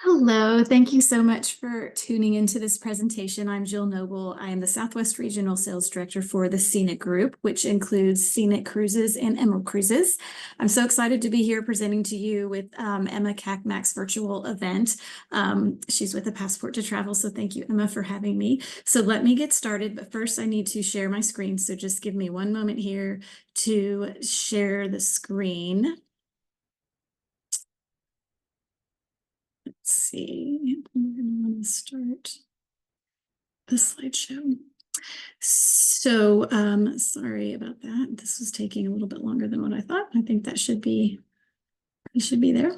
Hello, thank you so much for tuning into this presentation. I'm Jill Noble. I am the Southwest Regional Sales Director for the Scenic Group, which includes Scenic Cruises and Emerald Cruises. I'm so excited to be here presenting to you with Emma Kakmak's virtual event. She's with a Passport to Travel, so thank you, Emma, for having me. So let me get started, but first I need to share my screen, so just give me one moment here to share the screen. Let's see, I'm going to want to start the slideshow. So, sorry about that. This was taking a little bit longer than what I thought. I think that should be there.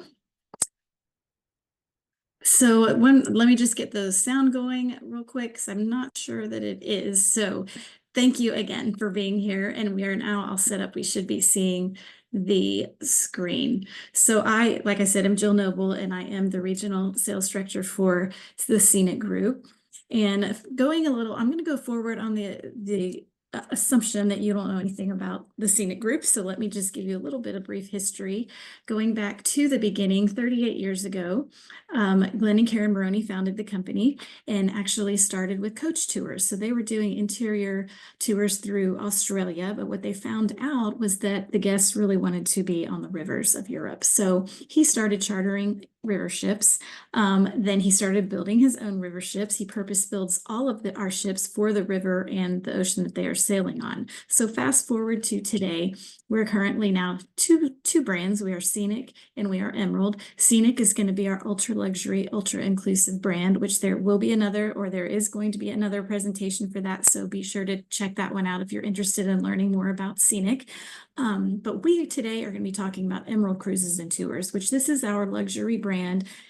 So let me just get the sound going real quick because I'm not sure that it is. So thank you again for being here. And we are now all set up. We should be seeing the screen. So like I said, I'm Jill Noble, and I am the Regional Sales Director for the Scenic Group. And I'm going to go forward on the assumption that you don't know anything about the Scenic Group. So let me just give you a little bit of brief history. Going back to the beginning, 38 years ago, Glenn and Karen Maroney founded the company and actually started with coach tours. So they were doing interior tours through Australia, but what they found out was that the guests really wanted to be on the rivers of Europe. So he started chartering river ships. Then he started building his own river ships. He purpose builds all of our ships for the river and the ocean that they are sailing on. So fast forward to today, we're currently now two brands. We are Scenic and we are Emerald. Scenic is going to be our ultra luxury, ultra inclusive brand, which there is going to be another presentation for that. So be sure to check that one out if you're interested in learning more about Scenic. But we today are going to be talking about Emerald Cruises and Tours, which this is our luxury brand.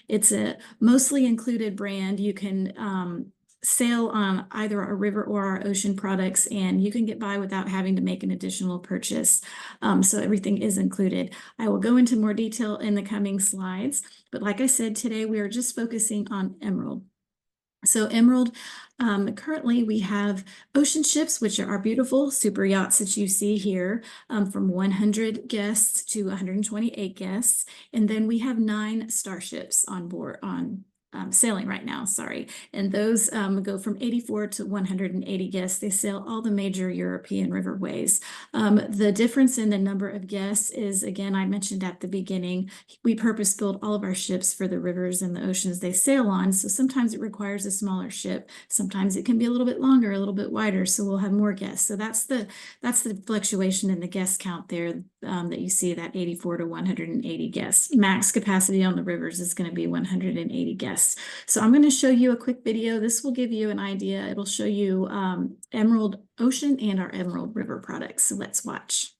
It's a mostly included brand. You can sail on either our river or our ocean products, and you can get by without having to make an additional purchase. So everything is included. I will go into more detail in the coming slides, but like I said, today we are just focusing on Emerald. So Emerald, currently we have ocean ships, which are our beautiful super yachts that you see here, from 100 guests to 128 guests. And then we have 9 starships on board, sailing right now, sorry. And those go from 84 to 180 guests. They sail all the major European riverways. The difference in the number of guests is, again, I mentioned at the beginning, we purpose build all of our ships for the rivers and the oceans they sail on. So sometimes it requires a smaller ship. Sometimes it can be a little bit longer, a little bit wider, so we'll have more guests. So that's the fluctuation in the guest count there that you see, that 84 to 180 guests. Max capacity on the rivers is going to be 180 guests. So I'm going to show you a quick video. This will give you an idea. It'll show you Emerald Ocean and our Emerald River products. So let's watch.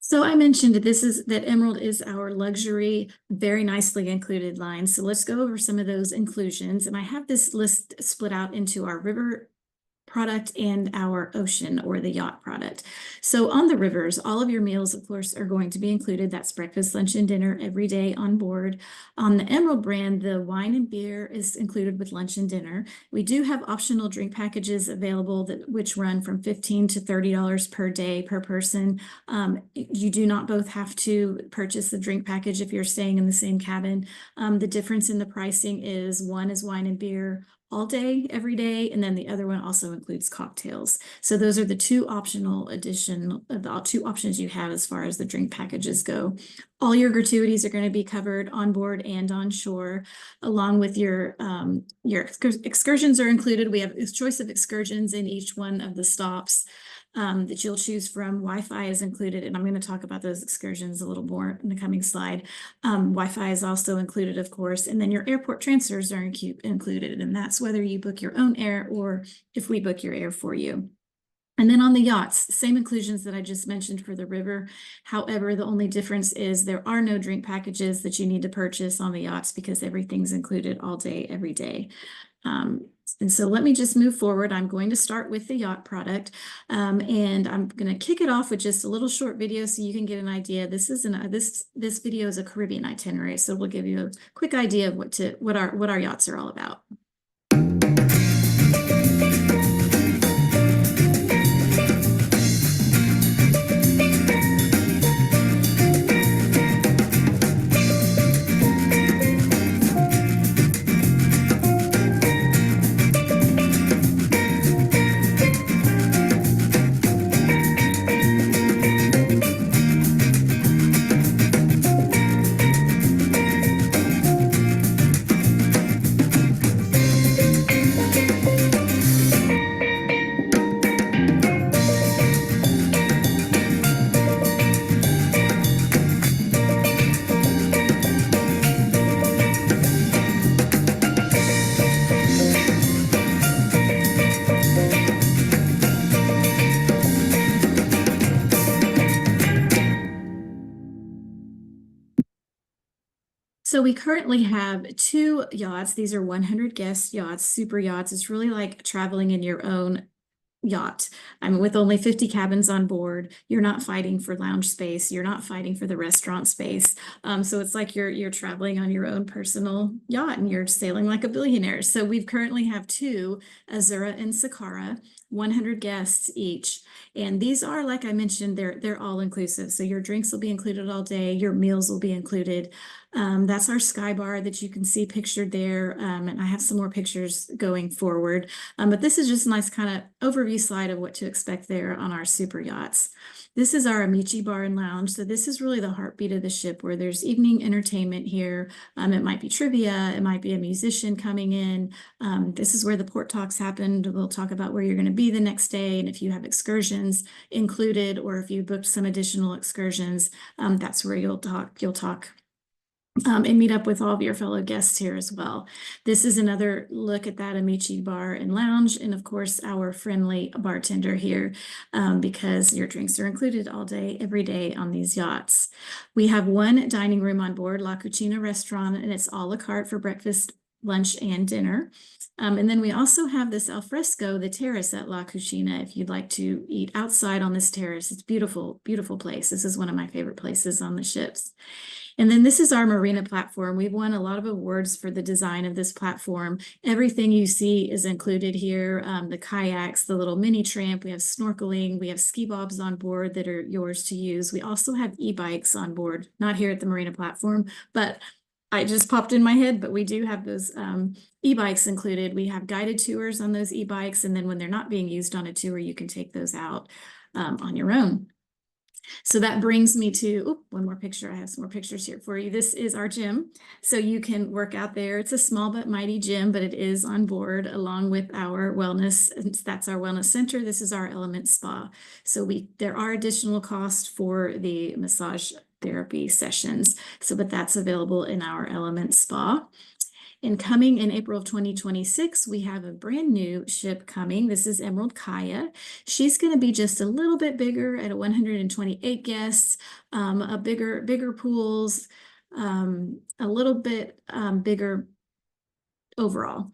So I mentioned that Emerald is our luxury, very nicely included line. So let's go over some of those inclusions. And I have this list split out into our river product and our ocean or the yacht product. So on the rivers, all of your meals, of course, are going to be included. That's breakfast, lunch, and dinner every day on board. On the Emerald brand, the wine and beer is included with lunch and dinner. We do have optional drink packages available which run from $15 to $30 per day per person. You do not both have to purchase the drink package if you're staying in the same cabin. The difference in the pricing is one is wine and beer, all day, every day, and then the other one also includes cocktails. So those are the two two options you have as far as the drink packages go. All your gratuities are going to be covered on board and on shore, along with your excursions are included. We have a choice of excursions in each one of the stops that you'll choose from. Wi-Fi is included, and I'm going to talk about those excursions a little more in the coming slide. Wi-Fi is also included, of course, and then your airport transfers are included, and that's whether you book your own air or if we book your air for you. And then on the yachts, same inclusions that I just mentioned for the river. However, the only difference is there are no drink packages that you need to purchase on the yachts because everything's included all day, every day. And so let me just move forward. I'm going to start with the yacht product, and I'm going to kick it off with just a little short video so you can get an idea. This video is a Caribbean itinerary, so we'll give you a quick idea of what our yachts are all about. So we currently have 2 yachts. These are 100 guest yachts, super yachts. It's really like traveling in your own yacht. I mean, with only 50 cabins on board, you're not fighting for lounge space. You're not fighting for the restaurant space. So it's like you're traveling on your own personal yacht and you're sailing like a billionaire. So we currently have 2, Azura and Sakara, 100 guests each. And these are, like I mentioned, they're all inclusive. So your drinks will be included all day. Your meals will be included. That's our sky bar that you can see pictured there. And I have some more pictures going forward. But this is just a nice kind of overview slide of what to expect there on our super yachts. This is our Amici Bar and Lounge. So this is really the heartbeat of the ship where there's evening entertainment here. It might be trivia. It might be a musician coming in. This is where the port talks happened. We'll talk about where you're going to be the next day. And if you have excursions included, or if you booked some additional excursions, that's where you'll talk and meet up with all of your fellow guests here as well. This is another look at that Amici Bar and Lounge, and of course our friendly bartender here, because your drinks are included all day, every day on these yachts. We have 1 dining room on board, La Cucina Restaurant, and it's a la carte for breakfast, lunch, and dinner. And then we also have this alfresco, the terrace at La Cucina, if you'd like to eat outside on this terrace. It's beautiful, beautiful place. This is one of my favorite places on the ships. And then this is our marina platform. We've won a lot of awards for the design of this platform. Everything you see is included here. The kayaks, the little mini tramp, we have snorkeling, we have ski bobs on board that are yours to use. We also have e-bikes on board, not here at the marina platform, but I just popped in my head, but we do have those e-bikes included. We have guided tours on those e-bikes, and then when they're not being used on a tour, you can take those out on your own. So that brings me to one more picture. I have some more pictures here for you. This is our gym. So you can work out there. It's a small but mighty gym, but it is on board along with our wellness. That's our wellness center. This is our Element Spa. So there are additional costs for the massage therapy sessions. But that's available in our Element Spa. And coming in April of 2026, we have a brand new ship coming. This is Emerald Kaya. She's going to be just a little bit bigger at 128 guests, bigger pools, a little bit bigger overall.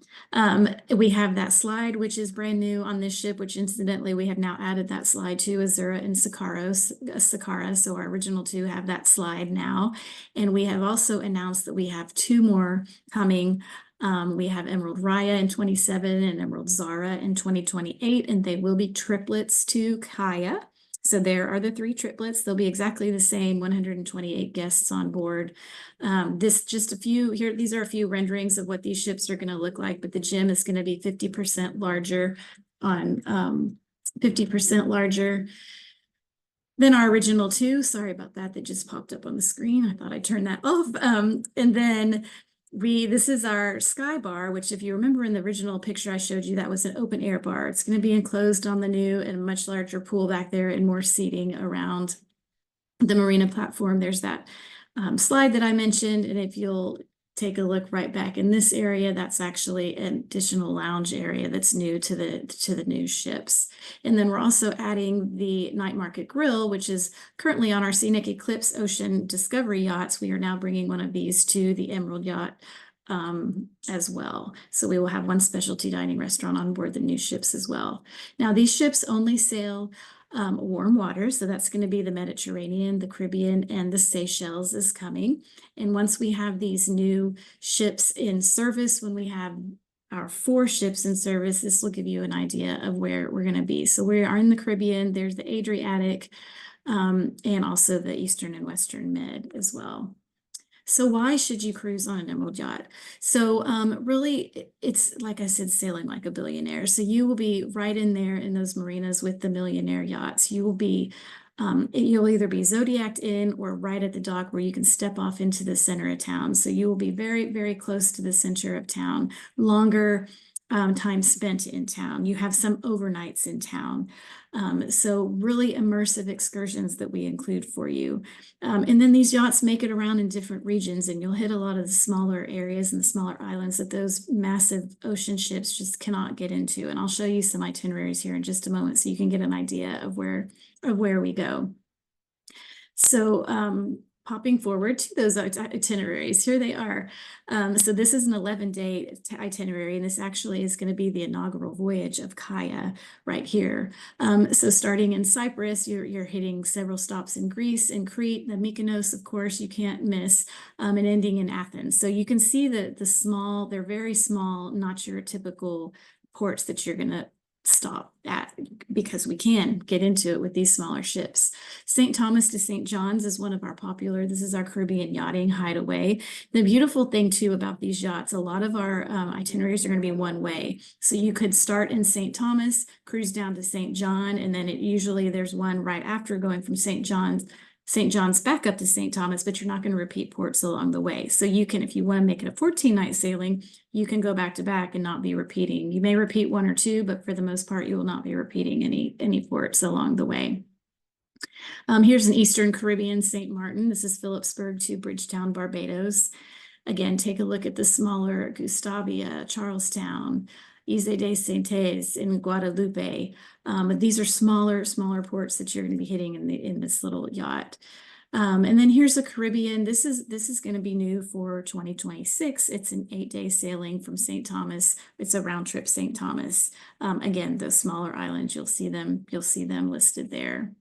We have that slide, which is brand new on this ship, which incidentally, we have now added that slide to Azura and Sakara. So our original 2 have that slide now. And we have also announced that we have 2 more coming. We have Emerald Raya in 2027 and Emerald Zara in 2028, and they will be triplets to Kaya. So there are the 3 triplets. They'll be exactly the same, 128 guests on board. These are a few renderings of what these ships are going to look like, but the gym is going to be 50% larger on 50% larger than our original 2. Sorry about that. That just popped up on the screen. I thought I'd turn that off. And then this is our sky bar, which if you remember in the original picture I showed you, that was an open air bar. It's going to be enclosed on the new and a much larger pool back there and more seating around the marina platform. There's that slide that I mentioned. And if you'll take a look right back in this area, that's actually an additional lounge area that's new to the new ships. And then we're also adding the Night Market Grill, which is currently on our Scenic Eclipse Ocean Discovery yachts. We are now bringing one of these to the Emerald yacht as well. So we will have one specialty dining restaurant on board the new ships as well. Now these ships only sail warm water, so that's going to be the Mediterranean, the Caribbean, and the Seychelles is coming. And once we have these new ships in service, when we have our 4 ships in service, this will give you an idea of where we're going to be. So we are in the Caribbean. There's the Adriatic, and also the Eastern and Western Med as well. So why should you cruise on an Emerald yacht? So really, it's like I said, sailing like a billionaire. So you will be right in there in those marinas with the millionaire yachts. You will be, you'll either be zodiaced in or right at the dock where you can step off into the center of town. So you will be very, very close to the center of town, longer time spent in town. You have some overnights in town. So really immersive excursions that we include for you. And then these yachts make it around in different regions, and you'll hit a lot of the smaller areas and the smaller islands that those massive ocean ships just cannot get into. And I'll show you some itineraries here in just a moment so you can get an idea of where we go. So popping forward to those itineraries, here they are. So this is an 11-day itinerary, and this actually is going to be the inaugural voyage of Kaya right here. So starting in Cyprus, you're hitting several stops in Greece and Crete, the Mykonos, of course, you can't miss, and ending in Athens. So you can see that they're very small, not your typical ports that you're going to stop at, because we can get into it with these smaller ships. St. Thomas to St. John's is one of our popular. This is our Caribbean yachting hideaway. The beautiful thing too about these yachts, a lot of our itineraries are going to be one way. So you could start in St. Thomas, cruise down to St. John, and then usually there's one right after going from St. John's back up to St. Thomas, but you're not going to repeat ports along the way. So you can, if you want to make it a 14-night sailing, you can go back to back and not be repeating. You may repeat 1 or 2, but for the most part, you will not be repeating any ports along the way. Here's an Eastern Caribbean St. Martin. This is Phillipsburg to Bridgetown, Barbados. Again, take a look at the smaller Gustavia, Charlestown, Isla de Saintes in Guadalupe. These are smaller ports that you're going to be hitting in this little yacht. And then here's the Caribbean. This is going to be new for 2026. It's an 8-day sailing from St. Thomas. It's a round trip St. Thomas. Again, those smaller islands, you'll see them listed there.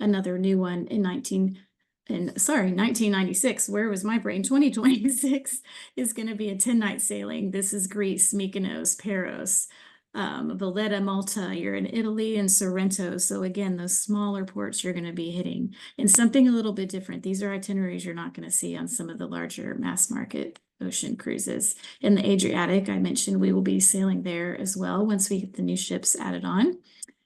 Another new one in 1996, where was my brain? 2026 is going to be a 10-night sailing. This is Greece, Mykonos, Paros, Valletta, Malta. You're in Italy and Sorrento. So again, those smaller ports you're going to be hitting, and something a little bit different. These are itineraries you're not going to see on some of the larger mass market ocean cruises. In the Adriatic, I mentioned we will be sailing there as well once we get the new ships added on.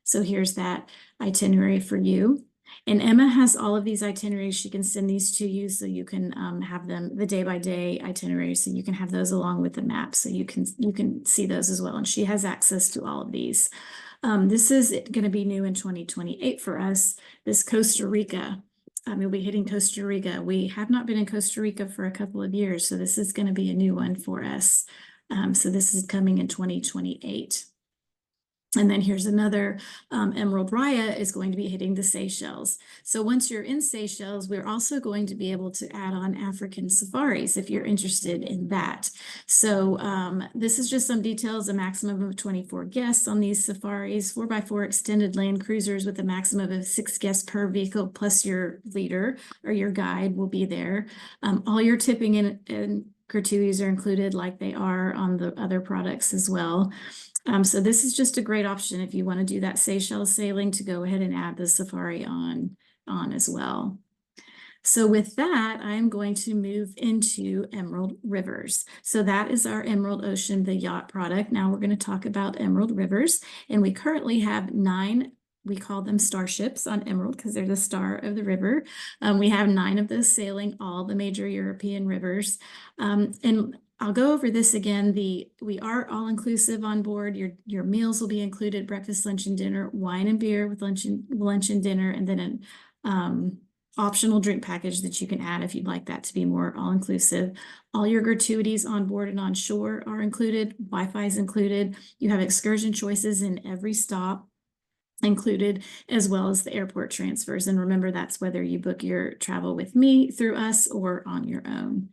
So here's that itinerary for you. And Emma has all of these itineraries. She can send these to you so you can have them, the day-by-day itineraries, so you can have those along with the map, so you can see those as well. And she has access to all of these. This is going to be new in 2028 for us, this Costa Rica. You'll be hitting Costa Rica. We have not been in Costa Rica for a couple of years, so this is going to be a new one for us. So this is coming in 2028. And then here's another, Emerald Raya is going to be hitting the Seychelles. So once you're in Seychelles, we're also going to be able to add on African safaris if you're interested in that. So this is just some details, a maximum of 24 guests on these safaris, 4x4 extended land cruisers with a maximum of 6 guests per vehicle, plus your leader or your guide will be there. All your tipping and gratuities are included like they are on the other products as well. So this is just a great option if you want to do that Seychelles sailing, to go ahead and add the safari on as well. So with that, I'm going to move into Emerald Rivers. So that is our Emerald Ocean, the yacht product. Now we're going to talk about Emerald Rivers, and we currently have 9. We call them starships on Emerald because they're the star of the river. We have 9 of those sailing all the major European rivers. And I'll go over this again. We are all inclusive on board. Your meals will be included: breakfast, lunch, and dinner, wine and beer with lunch and dinner, and then an optional drink package that you can add if you'd like that to be more all-inclusive. All your gratuities on board and on shore are included. Wi-Fi is included. You have excursion choices in every stop included, as well as the airport transfers. And remember, that's whether you book your travel with me through us or on your own.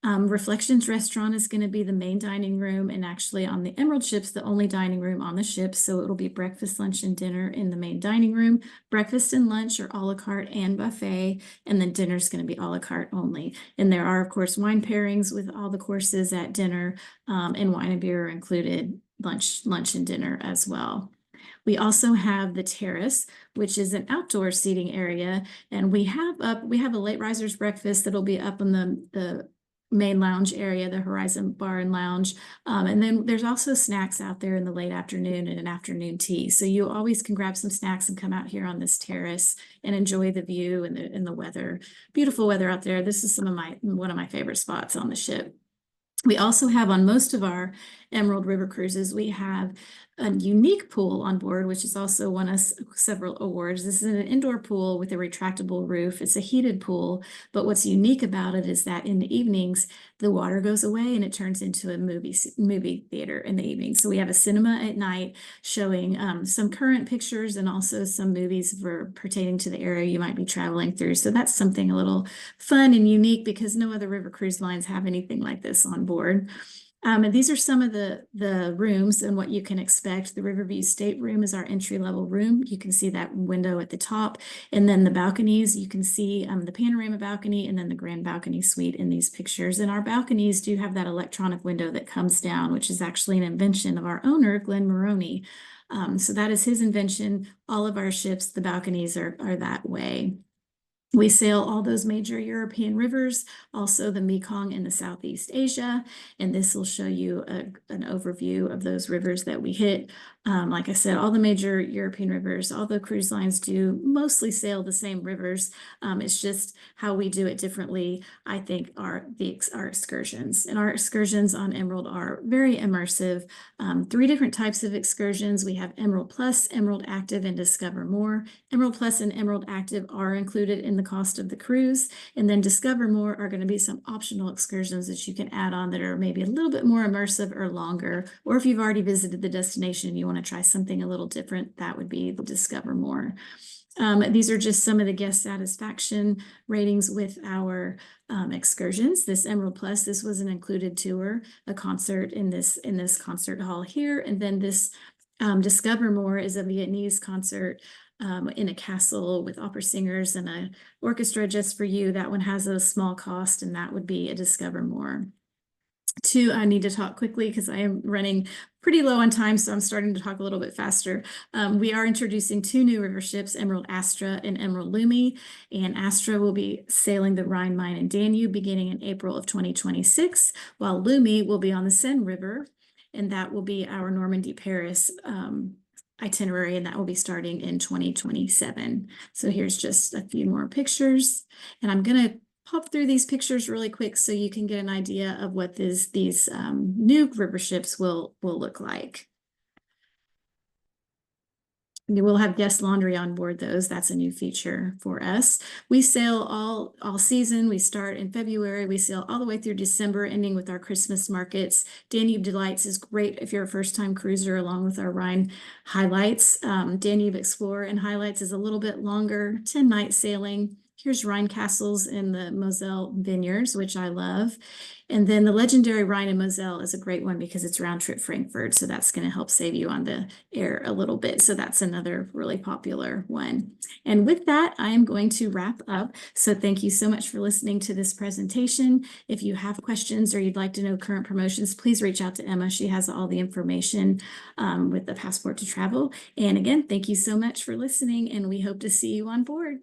Reflections Restaurant is going to be the main dining room, and actually on the Emerald ships, the only dining room on the ship. So it'll be breakfast, lunch, and dinner in the main dining room. Breakfast and lunch are a la carte and buffet, and then dinner is going to be a la carte only. And there are, of course, wine pairings with all the courses at dinner, and wine and beer are included, lunch and dinner as well. We also have the terrace, which is an outdoor seating area, and we have a late risers breakfast that'll be up in the main lounge area, the Horizon Bar and Lounge. And then there's also snacks out there in the late afternoon and an afternoon tea. So you always can grab some snacks and come out here on this terrace and enjoy the view and the weather. Beautiful weather out there. This is one of my favorite spots on the ship. We also have, on most of our Emerald River cruises, we have a unique pool on board, which has also won us several awards. This is an indoor pool with a retractable roof. It's a heated pool, but what's unique about it is that in the evenings, the water goes away and it turns into a movie theater in the evening. So we have a cinema at night showing some current pictures and also some movies pertaining to the area you might be traveling through. So that's something a little fun and unique because no other river cruise lines have anything like this on board. And these are some of the rooms and what you can expect. The Riverview Stateroom is our entry-level room. You can see that window at the top. And then the balconies, you can see the panorama balcony and then the grand balcony suite in these pictures. And our balconies do have that electronic window that comes down, which is actually an invention of our owner, Glenn Maroney. So that is his invention. All of our ships, the balconies are that way. We sail all those major European rivers, also the Mekong in the Southeast Asia, and this will show you an overview of those rivers that we hit. Like I said, all the major European rivers, all the cruise lines do mostly sail the same rivers. It's just how we do it differently, I think, are our excursions. And our excursions on Emerald are very immersive. 3 different types of excursions. We have Emerald Plus, Emerald Active, and Discover More. Emerald Plus and Emerald Active are included in the cost of the cruise, and then Discover More are going to be some optional excursions that you can add on that are maybe a little bit more immersive or longer, or if you've already visited the destination and you want to try something a little different, that would be the Discover More. These are just some of the guest satisfaction ratings with our excursions. This Emerald Plus, this was an included tour, a concert in this concert hall here, and then this Discover More is a Vietnamese concert in a castle with opera singers and an orchestra just for you. That one has a small cost, and that would be a Discover More. 2, I need to talk quickly because I am running pretty low on time, so I'm starting to talk a little bit faster. We are introducing 2 new river ships, Emerald Astra and Emerald Lumi, and Astra will be sailing the Rhine, Main, and Danube beginning in April of 2026, while Lumi will be on the Seine River, and that will be our Normandy Paris itinerary, and that will be starting in 2027. So here's just a few more pictures, and I'm going to pop through these pictures really quick so you can get an idea of what these new river ships will look like. You will have guest laundry on board those. That's a new feature for us. We sail all season. We start in February. We sail all the way through December, ending with our Christmas markets. Danube Delights is great if you're a first-time cruiser, along with our Rhine Highlights. Danube Explorer and Highlights is a little bit longer, 10-night sailing. Here's Rhine Castles in the Moselle Vineyards, which I love. And then the legendary Rhine and Moselle is a great one because it's round trip Frankfurt. So that's going to help save you on the air a little bit. So that's another really popular one. And with that, I am going to wrap up. So thank you so much for listening to this presentation. If you have questions or you'd like to know current promotions, please reach out to Emma. She has all the information with the Passport to Travel. And again, thank you so much for listening, and we hope to see you on board.